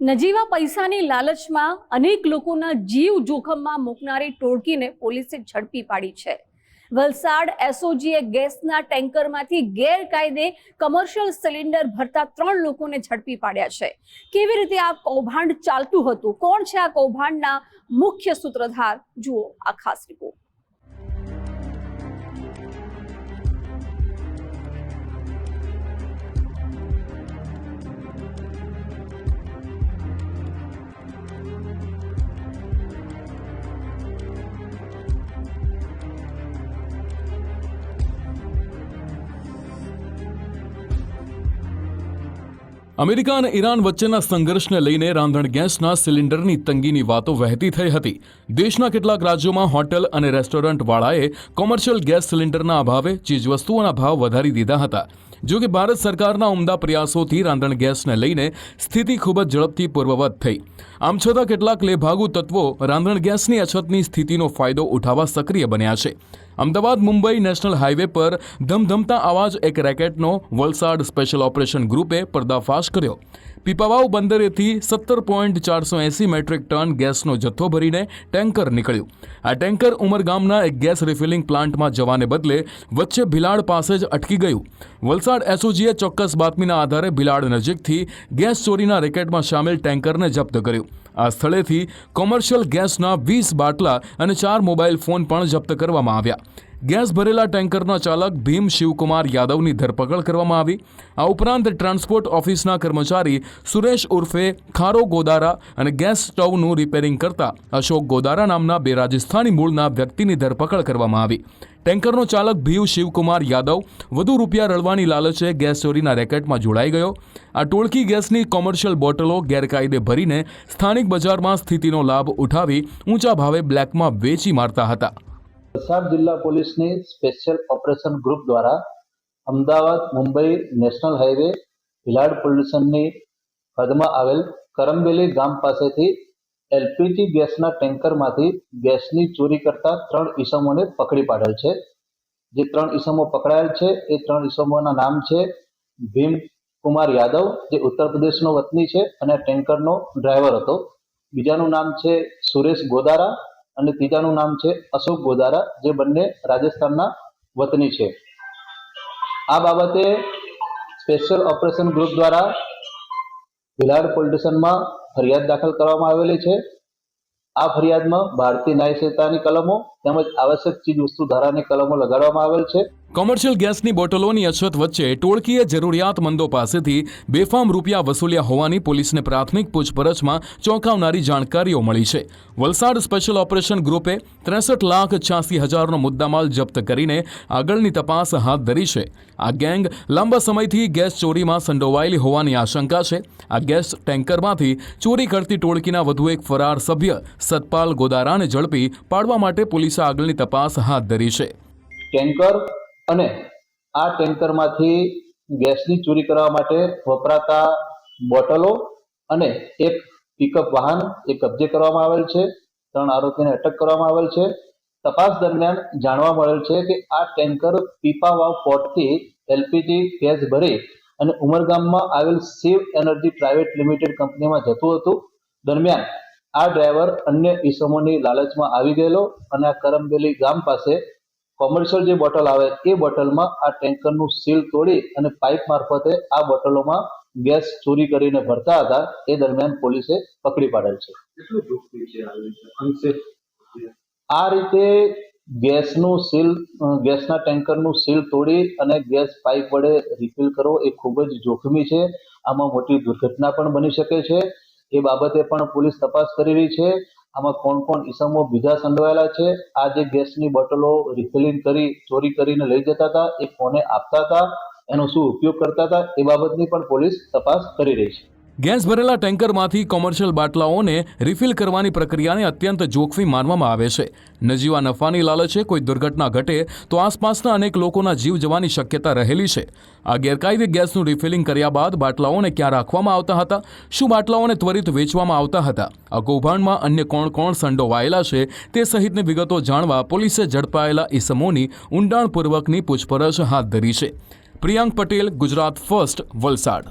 નજીવા પૈસાની લાલચમાં અનેક લોકોના જીવ જોખમમાં મૂકનારી ટોળકીને પોલીસે ઝડપી પાડી છે। વલસાડ એસઓજીએ ગેસના ટેન્કરમાંથી ગેરકાયદે કમર્શિયલ સિલિન્ડર ભરતા 3 લોકોને ઝડપી પાડ્યા છે। કેવી રીતે આ કૌભાંડ ચાલતું હતું, કોણ છે આ કૌભાંડના મુખ્ય સૂત્રધાર, જુઓ આ ખાસ રિપોર્ટ। અમેરિકા અને ઈરાન વચ્ચેના સંઘર્ષને લઈને રાંધણ ગેસના સિલિન્ડરની તંગીની વાતો વહેતી થઈ હતી। દેશના કેટલાક રાજ્યોમાં હોટેલ અને રેસ્ટોરન્ટવાળાએ કોમર્શિયલ ગેસ સિલિન્ડરના અભાવે ચીજવસ્તુઓના ભાવ વધારી દીધા હતા। જો કે ભારત સરકારના ઉમદા પ્રયાસોથી રાંધણ ગેસને લઈને સ્થિતિ ખૂબ જ ઝડપથી પૂર્વવત થઈ। આમ છતાં કેટલાક લેભાગુ તત્વો રાંધણ ગેસની અછતની સ્થિતિનો ફાયદો ઉઠાવવા સક્રિય બન્યા છે। અમદાવાદ મુંબઈ નેશનલ હાઈવે પર ધમધમતા આવા જ એક રેકેટનો વલસાડ સ્પેશિયલ ઓપરેશન ગ્રુપે પર્દાફાશ કર્યો। પીપાવાવ બંદરેથી 17.480 મેટ્રિક ટન ગેસનો જથ્થો ભરીને ટેન્કર નીકળ્યું। આ ટેન્કર ઉમરગામના એક ગેસ રિફિલિંગ પ્લાન્ટમાં જવાને બદલે વચ્ચે ભિલાડ પાસે જ અટકી ગયું। વલસાડ એસઓજીએ ચોક્કસ બાતમીના આધારે ભિલાડ નજીકથી ગેસ ચોરીના રેકેટમાં સામેલ ટેન્કરને જપ્ત કર્યું। આ સ્થળેથી કોમર્શિયલ ગેસના 20 બાટલા અને 4 મોબાઈલ ફોન પણ જપ્ત કરવામાં આવ્યા। ગેસ ભરેલા ટેન્કરના ચાલક ભીમ શિવકુમાર યાદવની ધરપકડ કરવામાં આવી। આ ઉપરાંત ટ્રાન્સપોર્ટ ઓફિસના કર્મચારી સુરેશ ઉર્ફે ખારો ગોદારા અને ગેસ સ્ટવનું રિપેરિંગ કરતા અશોક ગોદારા નામના 2 રાજસ્થાની મૂળના વ્યક્તિની ધરપકડ કરવામાં આવી। ટેન્કરનો ચાલક ભીમ શિવકુમાર યાદવ વધુ રૂપિયા રળવાની લાલચે ગેસ ચોરીના રેકેટમાં જોડાઈ ગયો। આ ટોળકી ગેસની કોમર્શિયલ બોટલો ગેરકાયદે ભરીને સ્થાનિક બજારમાં સ્થિતિનો લાભ ઉઠાવી ઊંચા ભાવે બ્લેકમાં વેચી મારતા હતા। વલસાડ જિલ્લા પોલીસની સ્પેશિયલ ઓપરેશન ગ્રુપ દ્વારા Ahmedabad Mumbai national highway Bhilad police સ્ટેશનની હદમાં આવેલ કરમબેલી ગામ પાસેથી એલપીજી ગેસના ટેન્કરમાંથી ગેસની ચોરી કરતા 3 ઈસમોને પકડી પાડેલ છે। જે 3 ઈસમો પકડાયેલ છે એ 3 ઈસમોના નામ છે ભીમ કુમાર યાદવ, જે ઉત્તર પ્રદેશનો વતની છે અને ટેન્કરનો ડ્રાઈવર હતો। બીજાનું નામ છે સુરેશ ગોદારા અને ત્રીજાનું નામ છે અશોક ગોદારા, જે બંને રાજસ્થાનના વતની છે। આ બાબતે સ્પેશિયલ ઓપરેશન ગ્રુપ દ્વારા ભિલાડ પોલીસ સ્ટેશનમાં ફરિયાદ દાખલ કરવામાં આવેલી છે। આ ફરિયાદમાં ભારતીય ન્યાય સંહિતાની કલમો તેમજ આવશ્યક ચીજ વસ્તુ ધારાની કલમો લગાડવામાં આવેલ છે। કોમર્શિયલ ગેસની બોટલોની અછત વચ્ચે ટોળકીએ જરૂરિયાતમંદો પાસેથી બેફામ રૂપિયા વસૂલ્યા હોવાની પોલીસને પ્રાથમિક પૂછપરછમાં ચોંકાવનારી જાણકારીઓ મળી છે। વલસાડ સ્પેશિયલ ઓપરેશન ગ્રુપે 63,86,000નો મુદ્દામાલ જપ્ત કરીને આગળની તપાસ હાથ ધરી છે। આ ગેંગ લાંબા સમયથી ગેસ ચોરીમાં સંડોવાયેલી હોવાની આશંકા છે। આ ગેસ ટેન્કરમાંથી ચોરી કરતી ટોળકીના વધુ એક ફરાર સભ્ય સતપાલ ગોદારાને ઝડપી પાડવા માટે પોલીસે આગળની તપાસ હાથ ધરી છે। ટેન્કર અને આ ટેન્કરમાંથી ગેસની ચોરી કરવા માટે વપરાતા બોટલો અને એક પિકઅપ વાહન એ કબજે કરવામાં આવેલ છે। 3 આરોપીને અટક કરવામાં આવેલ છે। તપાસ દરમિયાન જાણવા મળેલ છે કે આ ટેન્કર પીપાવાવ પોર્ટથી એલપીજી ગેસ ભરી અને ઉમરગામમાં આવેલ શિવ એનર્જી પ્રાઇવેટ લિમિટેડ કંપનીમાં જતું હતું। દરમિયાન આ ડ્રાઈવર અન્ય ઈસમોની લાલચમાં આવી ગયેલો અને આ કરમબેલી ગામ પાસે કોમર્શિયલ જે બોટલ આવે એ બોટલમાં આ ટેન્કરનું સીલ તોડી અને પાઇપ મારફતે આ બોટલોમાં ગેસ ચોરી કરીને ભરતા હતા। એ દરમિયાન પોલીસે પકડી પાડેલ છે। આ રીતે ગેસનું સીલ, ગેસના ટેન્કરનું સીલ તોડી અને ગેસ પાઇપ વડે રિફિલ કરવો એ ખૂબ જ જોખમી છે। આમાં મોટી દુર્ઘટના પણ બની શકે છે। એ બાબતે પણ પોલીસ તપાસ કરી રહી છે। આમાં કોણ કોણ ઈસમો બીજા સંડોવાયેલા છે, આ જે ગેસની બોટલો રિફિલિંગ કરી ચોરી કરીને લઈ જતા હતા એ કોને આપતા હતા, એનો શું ઉપયોગ કરતા હતા, એ બાબતની પણ પોલીસ તપાસ કરી રહી છે। ગેસ ભરેલા ટેન્કરમાંથી કોમર્શિયલ બાટલાઓને રિફિલ કરવાની પ્રક્રિયાને અત્યંત જોખમી માનવામાં આવે છે। નજીવા નફાની લાલચે કોઈ દુર્ઘટના ઘટે તો આસપાસના અનેક લોકોના જીવ જવાની શક્યતા રહેલી છે। આ ગેરકાયદે ગેસનું રિફિલિંગ કર્યા બાદ બાટલાઓને ક્યાં રાખવામાં આવતા હતા, શું બાટલાઓને ત્વરિત વેચવામાં આવતા હતા, આ કૌભાંડમાં અન્ય કોણ કોણ સંડોવાયેલા છે તે સહિતની વિગતો જાણવા પોલીસે ઝડપાયેલા ઈસમોની ઊંડાણપૂર્વકની પૂછપરછ હાથ ધરી છે। પ્રિયાંક પટેલ, ગુજરાત ફર્સ્ટ, વલસાડ।